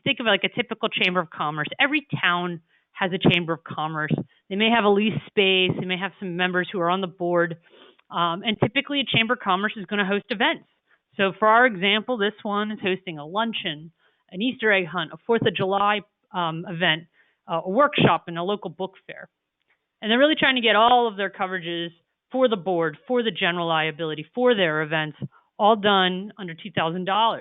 think of it like a typical chamber of commerce. Every town has a chamber of commerce. They may have a lease space. They may have some members who are on the board. And typically a chamber of commerce is going to host events. So for our example, this one is hosting a luncheon, an Easter egg hunt, a 4th of July event, a workshop, and a local book fair. And they're really trying to get all of their coverages for the board, for the general liability, for their events, all done under $2,000.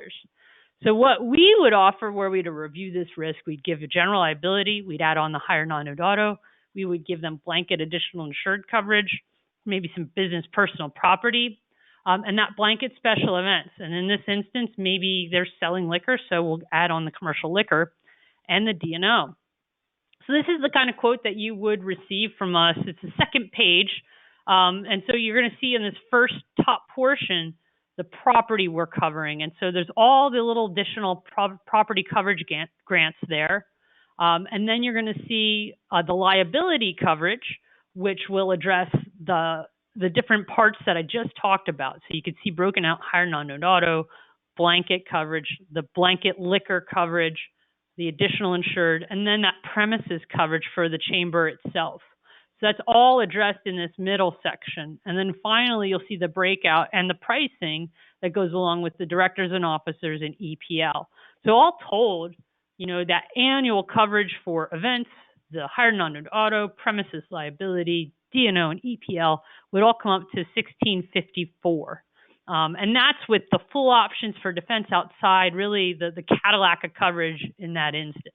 So what we would offer were we to review this risk, we'd give a general liability, we'd add on the higher non-owned auto, we would give them blanket additional insured coverage, maybe some business personal property, and that blanket special events. And in this instance, maybe they're selling liquor, so we'll add on the commercial liquor and the D&O. So this is the kind of quote that you would receive from us. It's the second page. And so you're going to see in this first top portion, the property we're covering. And so there's all the little additional property coverage grants there. And then you're going to see the liability coverage, which will address the different parts that I just talked about. So you can see broken out higher non-owned auto, blanket coverage, the blanket liquor coverage, the additional insured, and then that premises coverage for the chamber itself. So that's all addressed in this middle section. And then finally, you'll see the breakout and the pricing that goes along with the directors and officers in EPL. So all told, that annual coverage for events, the higher non-owned auto, premises liability, D&O, and EPL would all come up to $1,654. And that's with the full options for defense outside, really the Cadillac of coverage in that instance.